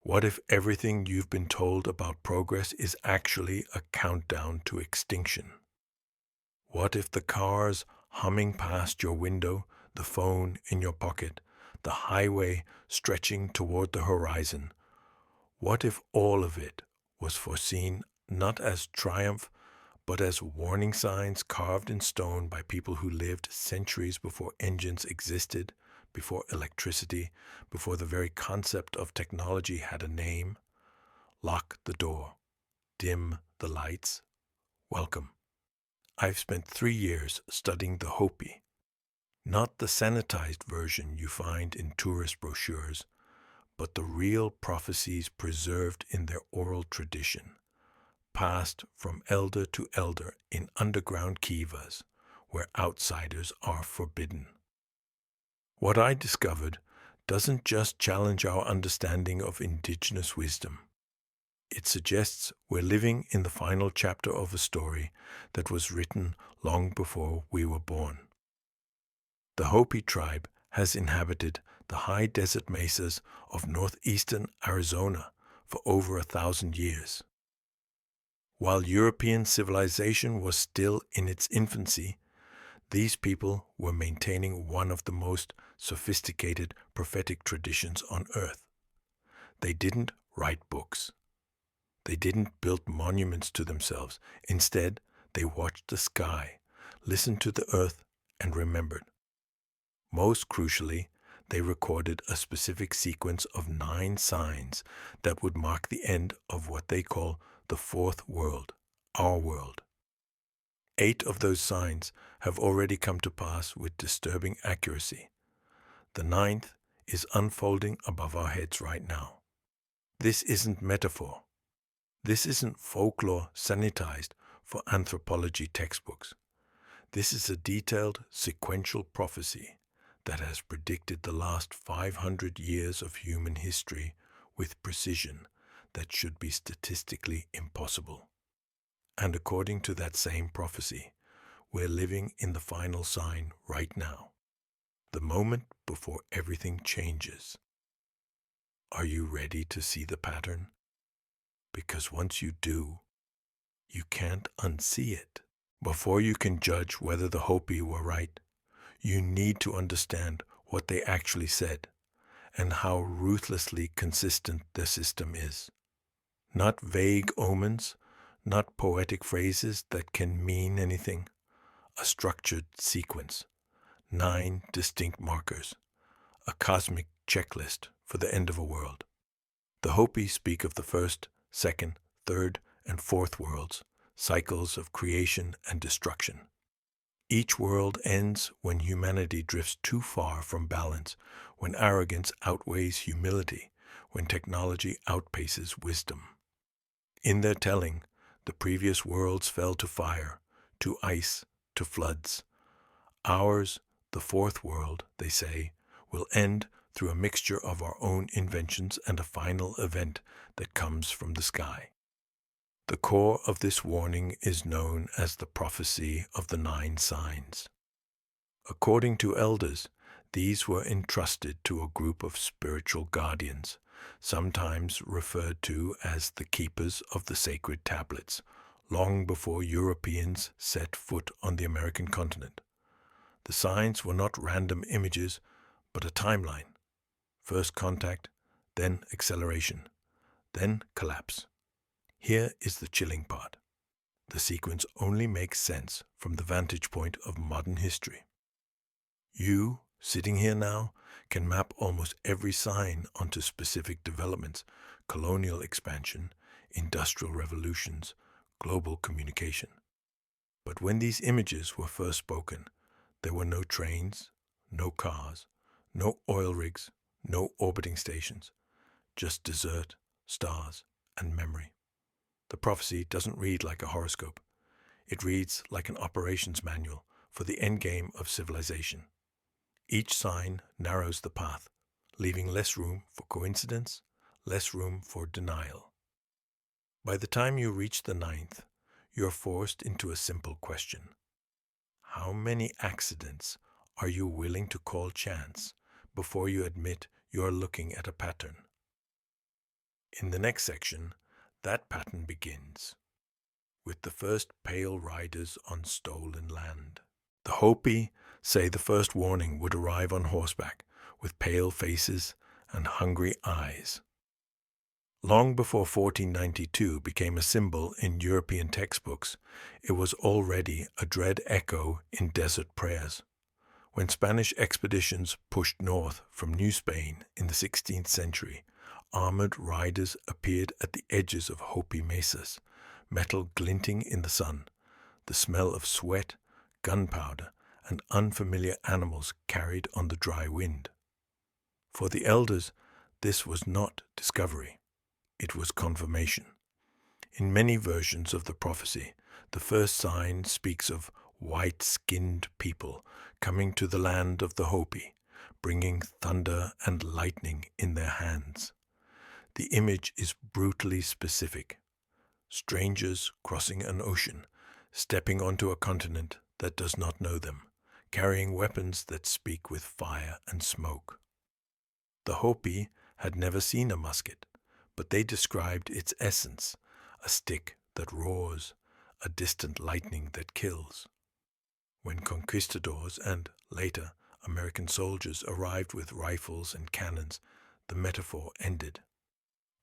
What if everything you've been told about progress is actually a countdown to extinction? What if the cars humming past your window, the phone in your pocket, the highway stretching toward the horizon, what if all of it was foreseen not as triumph, but as warning signs carved in stone by people who lived centuries before engines existed, before electricity, before the very concept of technology had a name? Lock the door. Dim the lights. Welcome. I've spent 3 years studying the Hopi, not the sanitized version you find in tourist brochures, but the real prophecies preserved in their oral tradition, passed from elder to elder in underground kivas, where outsiders are forbidden. What I discovered doesn't just challenge our understanding of indigenous wisdom. It suggests we're living in the final chapter of a story that was written long before we were born. The Hopi tribe has inhabited the high desert mesas of northeastern Arizona for over 1,000 years. While European civilization was still in its infancy, these people were maintaining one of the most sophisticated prophetic traditions on earth. They didn't write books. They didn't build monuments to themselves. Instead, they watched the sky, listened to the earth, and remembered. Most crucially, they recorded a specific sequence of 9 signs that would mark the end of what they call the fourth world, our world. 8 of those signs have already come to pass with disturbing accuracy. The 9th is unfolding above our heads right now. This isn't metaphor. This isn't folklore sanitized for anthropology textbooks. This is a detailed, sequential prophecy that has predicted the last 500 years of human history with precision that should be statistically impossible. And according to that same prophecy, we're living in the final sign right now, the moment before everything changes. Are you ready to see the pattern? Because once you do, you can't unsee it. Before you can judge whether the Hopi were right, you need to understand what they actually said and how ruthlessly consistent their system is. Not vague omens, not poetic phrases that can mean anything. A structured sequence, 9 distinct markers, a cosmic checklist for the end of a world. The Hopi speak of the first, second, third, and fourth worlds, cycles of creation and destruction. Each world ends when humanity drifts too far from balance, when arrogance outweighs humility, when technology outpaces wisdom. In their telling, the previous worlds fell to fire, to ice, to floods. Ours, the fourth world, they say, will end through a mixture of our own inventions and a final event that comes from the sky. The core of this warning is known as the prophecy of the 9 signs. According to elders, these were entrusted to a group of spiritual guardians, sometimes referred to as the keepers of the sacred tablets, long before Europeans set foot on the American continent. The signs were not random images, but a timeline. First contact, then acceleration, then collapse. Here is the chilling part. The sequence only makes sense from the vantage point of modern history. You, sitting here now, can map almost every sign onto specific developments: colonial expansion, industrial revolutions, global communication. But when these images were first spoken, there were no trains, no cars, no oil rigs, no orbiting stations, just desert, stars, and memory. The prophecy doesn't read like a horoscope. It reads like an operations manual for the endgame of civilization. Each sign narrows the path, leaving less room for coincidence, less room for denial. By the time you reach the 9th, you're forced into a simple question. How many accidents are you willing to call chance before you admit you're looking at a pattern? In the next section, that pattern begins, with the first pale riders on stolen land. The Hopi say the first warning would arrive on horseback, with pale faces and hungry eyes. Long before 1492 became a symbol in European textbooks, it was already a dread echo in desert prayers. When Spanish expeditions pushed north from New Spain in the 16th century, armored riders appeared at the edges of Hopi mesas, metal glinting in the sun, the smell of sweat, gunpowder, and unfamiliar animals carried on the dry wind. For the elders, this was not discovery. It was confirmation. In many versions of the prophecy, the first sign speaks of white-skinned people coming to the land of the Hopi, bringing thunder and lightning in their hands. The image is brutally specific. Strangers crossing an ocean, stepping onto a continent that does not know them, carrying weapons that speak with fire and smoke. The Hopi had never seen a musket, but they described its essence, a stick that roars, a distant lightning that kills. When conquistadors and, later, American soldiers arrived with rifles and cannons, the metaphor ended.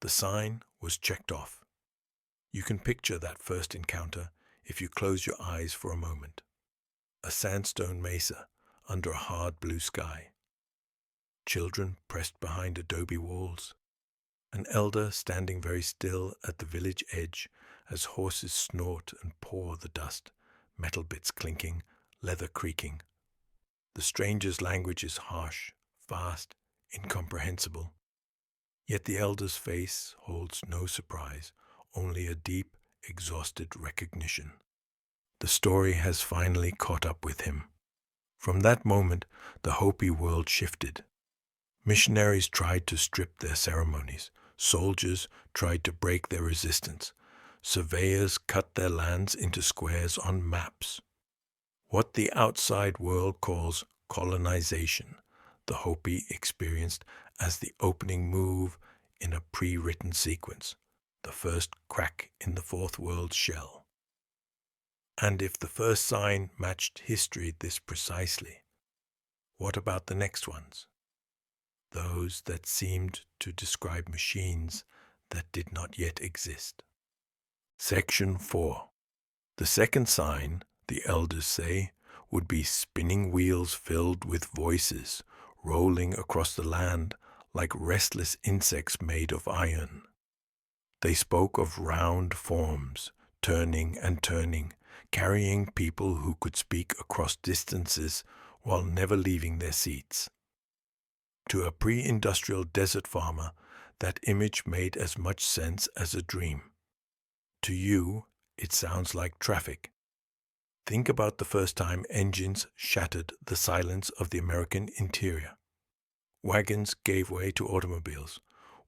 The sign was checked off. You can picture that first encounter if you close your eyes for a moment. A sandstone mesa under a hard blue sky. Children pressed behind adobe walls. An elder standing very still at the village edge as horses snort and paw the dust, metal bits clinking, leather creaking. The stranger's language is harsh, fast, incomprehensible. Yet the elder's face holds no surprise, only a deep, exhausted recognition. The story has finally caught up with him. From that moment, the Hopi world shifted. Missionaries tried to strip their ceremonies. Soldiers tried to break their resistance. Surveyors cut their lands into squares on maps. What the outside world calls colonization, the Hopi experienced as the opening move in a pre-written sequence, the first crack in the fourth world's shell. And if the first sign matched history this precisely, what about the next ones? Those that seemed to describe machines that did not yet exist. Section 4. The second sign, the elders say, would be spinning wheels filled with voices, rolling across the land like restless insects made of iron. They spoke of round forms, turning and turning, carrying people who could speak across distances while never leaving their seats. To a pre-industrial desert farmer, that image made as much sense as a dream. To you, it sounds like traffic. Think about the first time engines shattered the silence of the American interior. Wagons gave way to automobiles,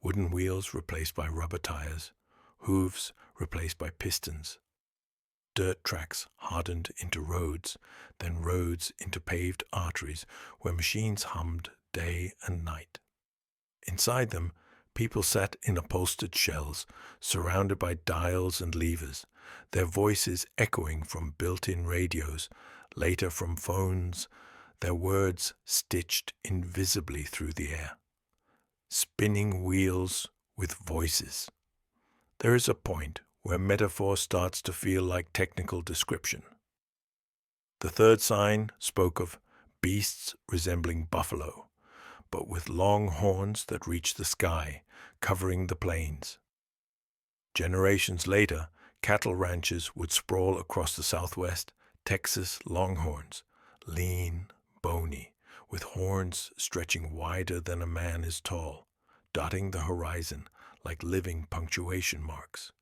wooden wheels replaced by rubber tires, hooves replaced by pistons. Dirt tracks hardened into roads, then roads into paved arteries where machines hummed day and night. Inside them, people sat in upholstered shells, surrounded by dials and levers, their voices echoing from built-in radios, later from phones, their words stitched invisibly through the air. Spinning wheels with voices. There is a point where metaphor starts to feel like technical description. The third sign spoke of beasts resembling buffalo, but with long horns that reach the sky, covering the plains. Generations later, cattle ranches would sprawl across the Southwest, Texas longhorns, lean, bony, with horns stretching wider than a man is tall, dotting the horizon like living punctuation marks.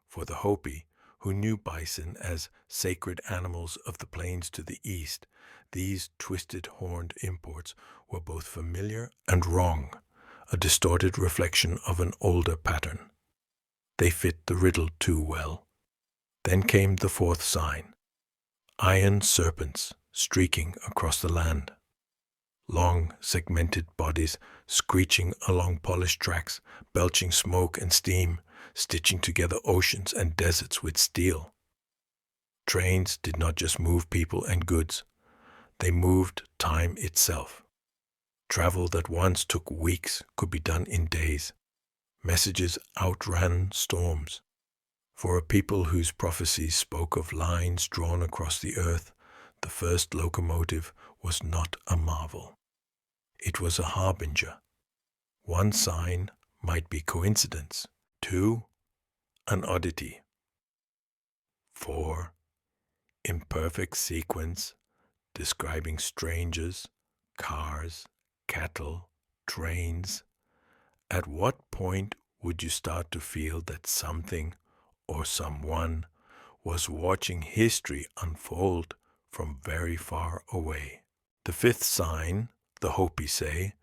For the Hopi, who knew bison as sacred animals of the plains to the east, these twisted horned imports were both familiar and wrong, a distorted reflection of an older pattern. They fit the riddle too well. Then came the fourth sign, iron serpents streaking across the land. long, segmented bodies screeching along polished tracks, belching smoke and steam, stitching together oceans and deserts with steel. Trains did not just move people and goods, they moved time itself. Travel that once took weeks could be done in days. Messages outran storms. For a people whose prophecies spoke of lines drawn across the earth, the first locomotive was not a marvel. It was a harbinger. One sign might be coincidence. Two, an oddity. Four, imperfect sequence describing strangers, cars, cattle, trains. At what point would you start to feel that something or someone was watching history unfold from very far away? The fifth sign, the Hopi say,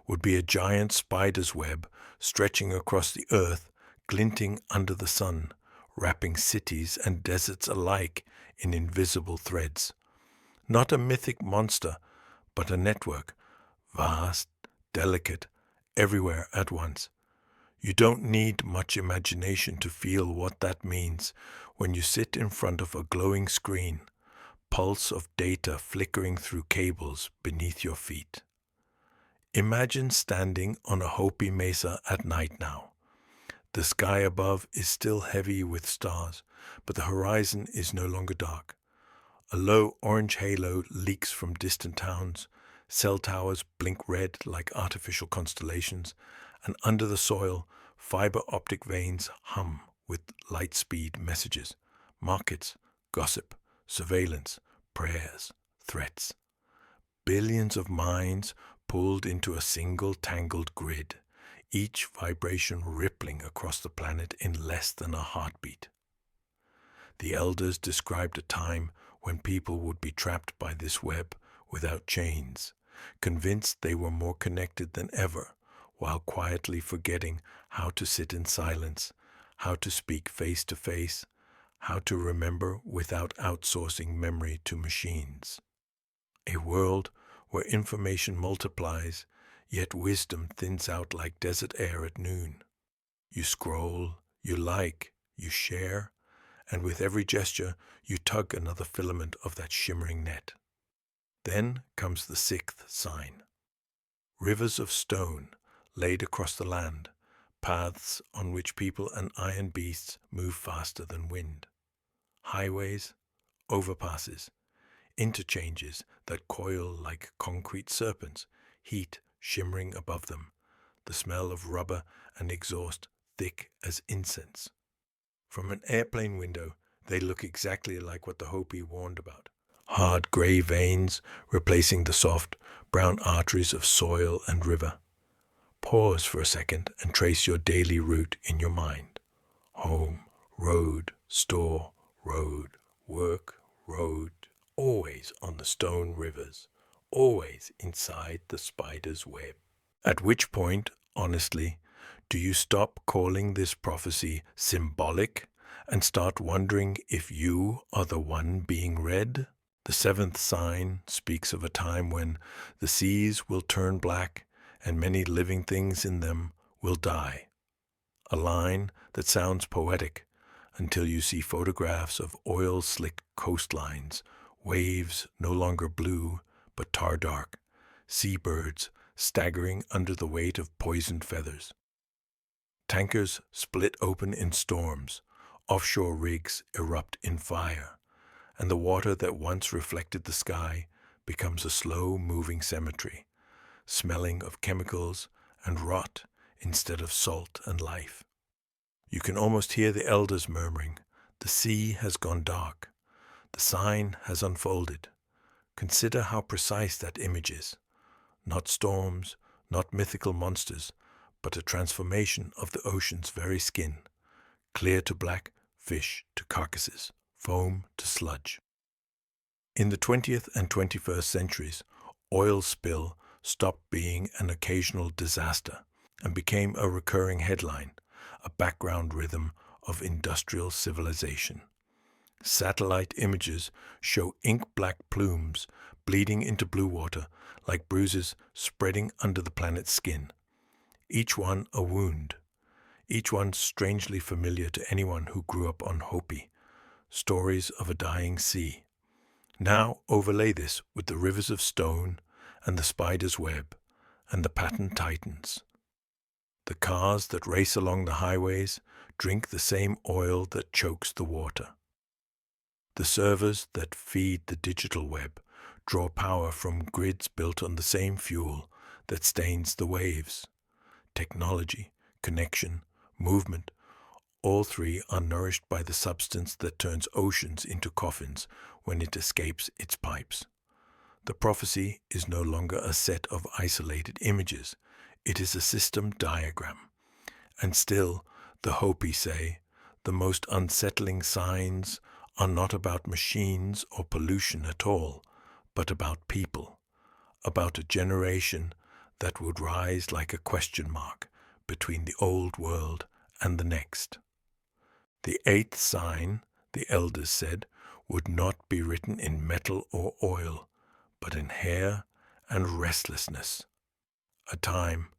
would be a giant spider's web stretching across the earth, glinting under the sun, wrapping cities and deserts alike in invisible threads. Not a mythic monster, but a network, vast, delicate, everywhere at once. You don't need much imagination to feel what that means when you sit in front of a glowing screen, pulse of data flickering through cables beneath your feet. Imagine standing on a Hopi mesa at night now. The sky above is still heavy with stars, but the horizon is no longer dark. A low orange halo leaks from distant towns, cell towers blink red like artificial constellations, and under the soil, fiber optic veins hum with light-speed messages, markets, gossip, surveillance, prayers, threats. Billions of minds pulled into a single tangled grid, each vibration rippling across the planet in less than a heartbeat. The elders described a time when people would be trapped by this web without chains, convinced they were more connected than ever, while quietly forgetting how to sit in silence, how to speak face to face, how to remember without outsourcing memory to machines. A world where information multiplies, yet wisdom thins out like desert air at noon. You scroll, you like, you share, and with every gesture you tug another filament of that shimmering net. Then comes the sixth sign. Rivers of stone laid across the land, paths on which people and iron beasts move faster than wind. Highways, overpasses, interchanges that coil like concrete serpents, heat shimmering above them, the smell of rubber and exhaust thick as incense. From an airplane window, they look exactly like what the Hopi warned about. Hard gray veins replacing the soft, brown arteries of soil and river. Pause for a second and trace your daily route in your mind. Home, road, store, road, work, road, always on the stone rivers, always inside the spider's web. At which point, honestly, do you stop calling this prophecy symbolic and start wondering if you are the one being read? The seventh sign speaks of a time when the seas will turn black and many living things in them will die. A line that sounds poetic until you see photographs of oil-slicked coastlines, waves no longer blue but tar-dark, seabirds staggering under the weight of poisoned feathers. Tankers split open in storms, offshore rigs erupt in fire, and the water that once reflected the sky becomes a slow-moving cemetery, smelling of chemicals and rot instead of salt and life. You can almost hear the elders murmuring, "The sea has gone dark. The sign has unfolded." Consider how precise that image is. Not storms, not mythical monsters, but a transformation of the ocean's very skin, clear to black, fish to carcasses, foam to sludge. In the 20th and 21st centuries, oil spill stopped being an occasional disaster and became a recurring headline, a background rhythm of industrial civilization. Satellite images show ink-black plumes bleeding into blue water like bruises spreading under the planet's skin. Each one a wound, each one strangely familiar to anyone who grew up on Hopi, stories of a dying sea. Now overlay this with the rivers of stone and the spider's web and the pattern tightens. The cars that race along the highways drink the same oil that chokes the water. The servers that feed the digital web draw power from grids built on the same fuel that stains the waves. Technology, connection, movement, all three are nourished by the substance that turns oceans into coffins when it escapes its pipes. The prophecy is no longer a set of isolated images. It is a system diagram. And still, the Hopi say, the most unsettling signs are not about machines or pollution at all, but about people, about a generation that would rise like a question mark between the old world and the next. The eighth sign, the elders said, would not be written in metal or oil, but in hair and restlessness. A time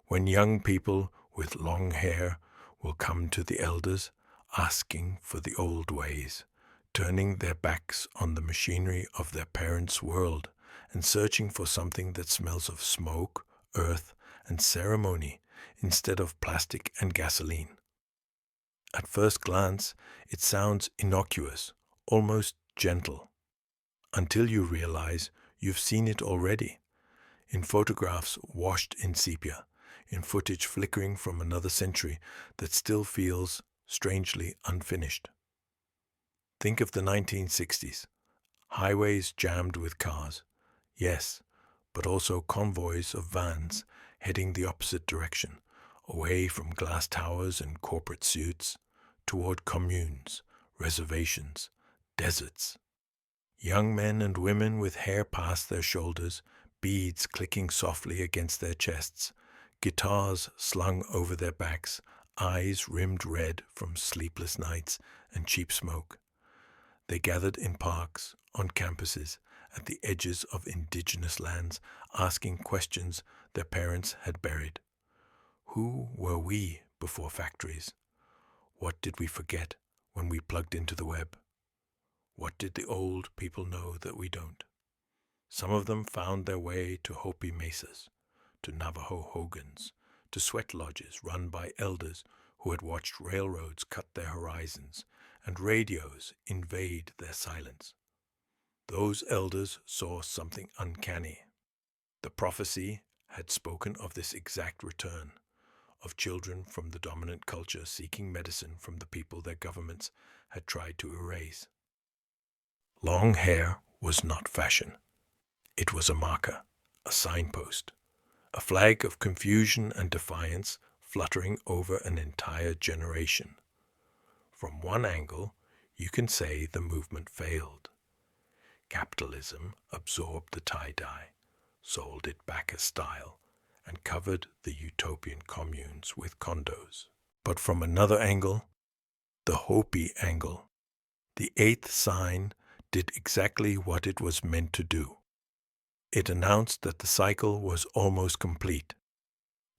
when young people with long hair will come to the elders asking for the old ways, turning their backs on the machinery of their parents' world and searching for something that smells of smoke, earth, and ceremony instead of plastic and gasoline. At first glance, it sounds innocuous, almost gentle, until you realize you've seen it already, in photographs washed in sepia, in footage flickering from another century that still feels strangely unfinished. Think of the 1960s, highways jammed with cars, yes, but also convoys of vans heading the opposite direction, away from glass towers and corporate suits, toward communes, reservations, deserts. Young men and women with hair past their shoulders, beads clicking softly against their chests, guitars slung over their backs, eyes rimmed red from sleepless nights and cheap smoke. They gathered in parks, on campuses, at the edges of indigenous lands, asking questions their parents had buried. Who were we before factories? What did we forget when we plugged into the web? What did the old people know that we don't? Some of them found their way to Hopi mesas, to Navajo hogans, to sweat lodges run by elders who had watched railroads cut their horizons and radios invade their silence. Those elders saw something uncanny. The prophecy had spoken of this exact return, of children from the dominant culture seeking medicine from the people their governments had tried to erase. Long hair was not fashion. It was a marker, a signpost, a flag of confusion and defiance fluttering over an entire generation. From one angle, you can say the movement failed. Capitalism absorbed the tie-dye, sold it back as style, and covered the utopian communes with condos. But from another angle, the Hopi angle, the eighth sign did exactly what it was meant to do. It announced that the cycle was almost complete,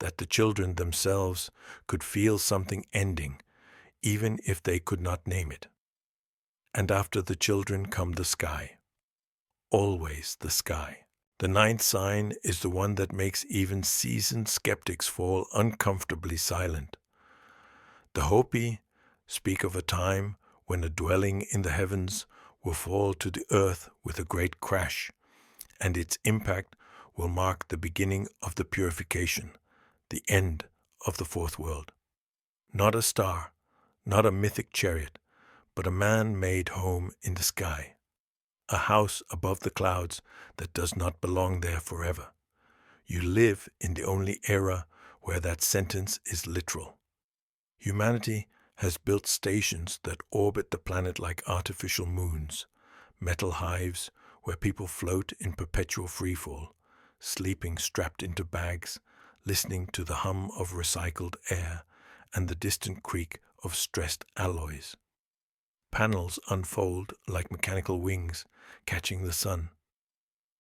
that the children themselves could feel something ending, even if they could not name it. And after the children come the sky. Always the sky. The ninth sign is the one that makes even seasoned skeptics fall uncomfortably silent. The Hopi speak of a time when a dwelling in the heavens will fall to the earth with a great crash, and its impact will mark the beginning of the purification, the end of the fourth world. Not a star, not a mythic chariot, but a man-made home in the sky, a house above the clouds that does not belong there forever. You live in the only era where that sentence is literal. Humanity has built stations that orbit the planet like artificial moons, metal hives where people float in perpetual freefall, sleeping strapped into bags, listening to the hum of recycled air and the distant creak of stressed alloys. Panels unfold like mechanical wings, catching the sun.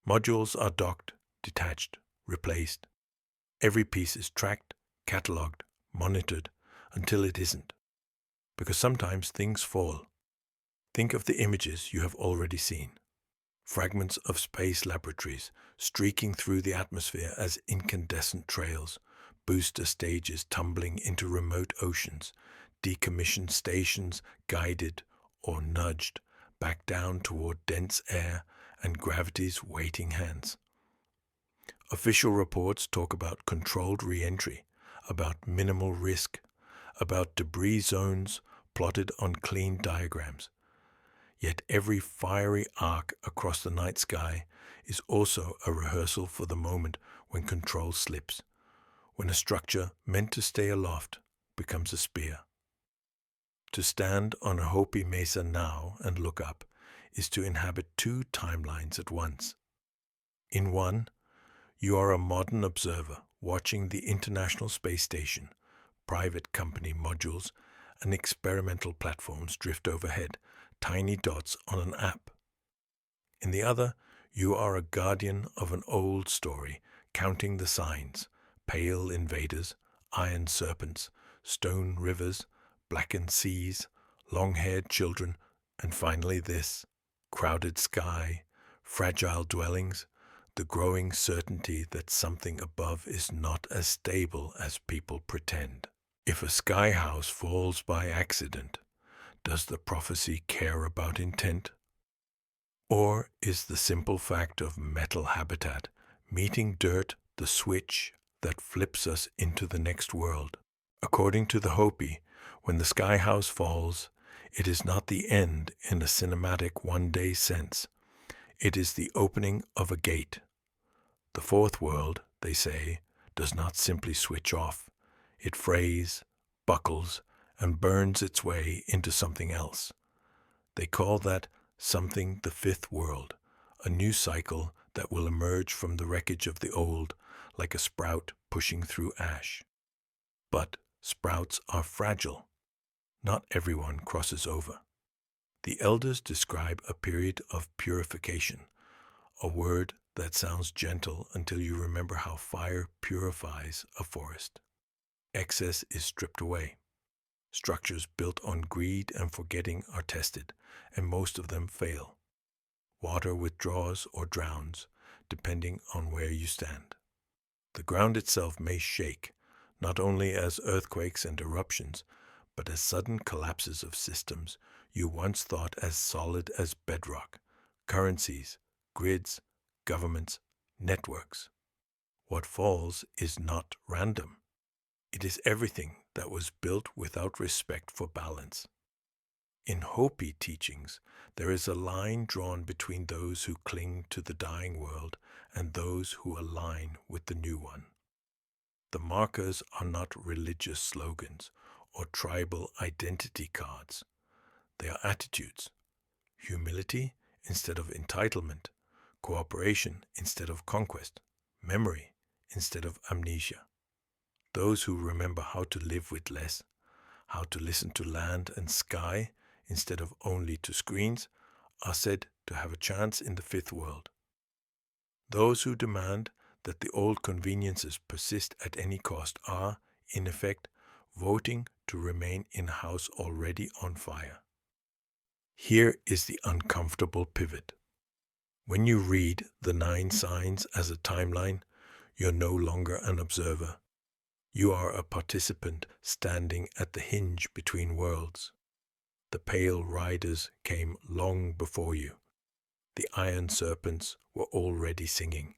Modules are docked, detached, replaced. Every piece is tracked, catalogued, monitored, until it isn't. Because sometimes things fall. Think of the images you have already seen. Fragments of space laboratories streaking through the atmosphere as incandescent trails, booster stages tumbling into remote oceans, decommissioned stations guided or nudged back down toward dense air and gravity's waiting hands. Official reports talk about controlled re-entry, about minimal risk, about debris zones plotted on clean diagrams. Yet every fiery arc across the night sky is also a rehearsal for the moment when control slips, when a structure meant to stay aloft becomes a spear. To stand on a Hopi mesa now and look up is to inhabit two timelines at once. In one, you are a modern observer watching the International Space Station, private company modules, and experimental platforms drift overhead, tiny dots on an app. In the other, you are a guardian of an old story, counting the signs, pale invaders, iron serpents, stone rivers, blackened seas, long-haired children, and finally this, crowded sky, fragile dwellings, the growing certainty that something above is not as stable as people pretend. If a sky house falls by accident, does the prophecy care about intent? Or is the simple fact of metal habitat meeting dirt the switch that flips us into the next world? According to the Hopi, when the sky house falls, it is not the end in a cinematic one-day sense. It is the opening of a gate. The fourth world, they say, does not simply switch off. It frays, buckles, and burns its way into something else. They call that something the fifth world, a new cycle that will emerge from the wreckage of the old, like a sprout pushing through ash. But sprouts are fragile. Not everyone crosses over. The elders describe a period of purification, a word that sounds gentle until you remember how fire purifies a forest. Excess is stripped away. Structures built on greed and forgetting are tested, and most of them fail. Water withdraws or drowns, depending on where you stand. The ground itself may shake, not only as earthquakes and eruptions, but as sudden collapses of systems you once thought as solid as bedrock, currencies, grids, governments, networks. What falls is not random. It is everything that was built without respect for balance. In Hopi teachings, there is a line drawn between those who cling to the dying world and those who align with the new one. The markers are not religious slogans or tribal identity cards. They are attitudes: humility instead of entitlement, cooperation instead of conquest, memory instead of amnesia. Those who remember how to live with less, how to listen to land and sky instead of only to screens, are said to have a chance in the fifth world. Those who demand that the old conveniences persist at any cost are, in effect, voting to remain in a house already on fire. Here is the uncomfortable pivot. When you read the 9 signs as a timeline, you're no longer an observer. You are a participant standing at the hinge between worlds. The pale riders came long before you. The iron serpents were already singing.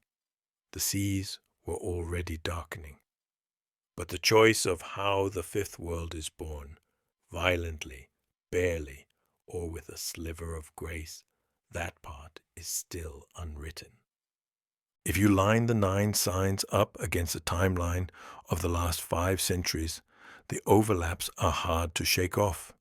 The seas were already darkening. But the choice of how the fifth world is born, violently, barely, or with a sliver of grace, that part is still unwritten. If you line the 9 signs up against a timeline of the last 5 centuries, the overlaps are hard to shake off.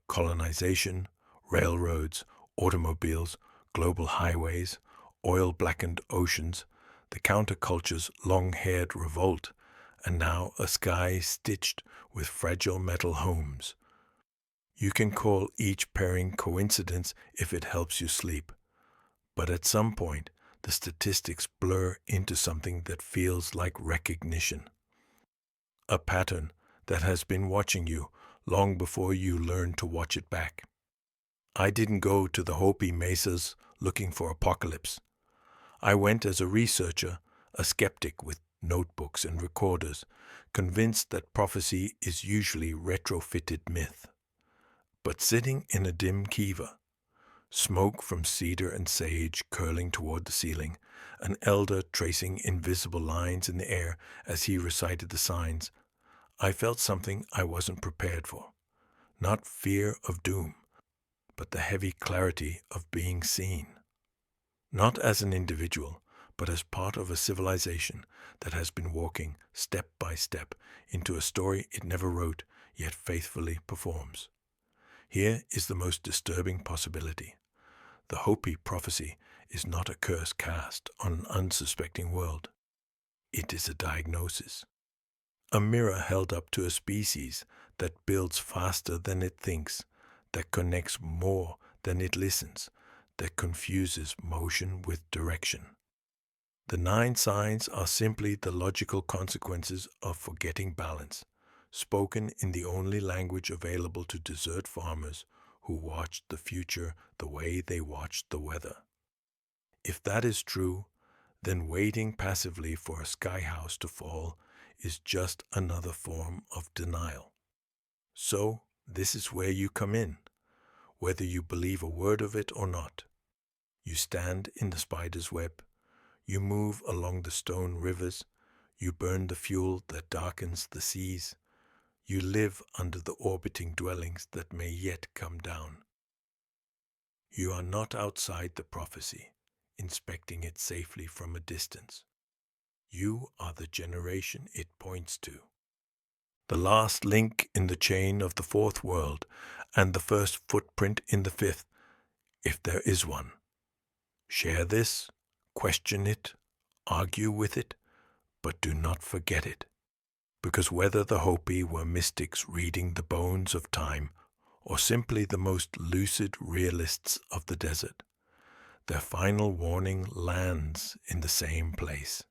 Colonization, railroads, automobiles, global highways, oil-blackened oceans, the counterculture's long-haired revolt, and now a sky stitched with fragile metal homes. You can call each pairing coincidence if it helps you sleep. But at some point, the statistics blur into something that feels like recognition. A pattern that has been watching you long before you learn to watch it back. I didn't go to the Hopi mesas looking for apocalypse. I went as a researcher, a skeptic with notebooks and recorders, convinced that prophecy is usually retrofitted myth. But sitting in a dim kiva, smoke from cedar and sage curling toward the ceiling, an elder tracing invisible lines in the air as he recited the signs, I felt something I wasn't prepared for. Not fear of doom, but the heavy clarity of being seen. Not as an individual, but as part of a civilization that has been walking step by step into a story it never wrote, yet faithfully performs. Here is the most disturbing possibility. The Hopi prophecy is not a curse cast on an unsuspecting world. It is a diagnosis. A mirror held up to a species that builds faster than it thinks, that connects more than it listens, that confuses motion with direction. The 9 signs are simply the logical consequences of forgetting balance, spoken in the only language available to desert farmers who watched the future the way they watched the weather. If that is true, then waiting passively for a sky house to fall is just another form of denial. So, this is where you come in, whether you believe a word of it or not. You stand in the spider's web, you move along the stone rivers, you burn the fuel that darkens the seas, you live under the orbiting dwellings that may yet come down. You are not outside the prophecy, inspecting it safely from a distance. You are the generation it points to. The last link in the chain of the 4th world and the first footprint in the 5th, if there is one. Share this, question it, argue with it, but do not forget it. Because whether the Hopi were mystics reading the bones of time or simply the most lucid realists of the desert, their final warning lands in the same place.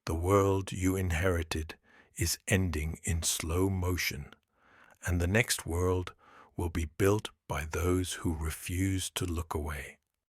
The world you inherited is ending in slow motion, and the next world will be built by those who refuse to look away.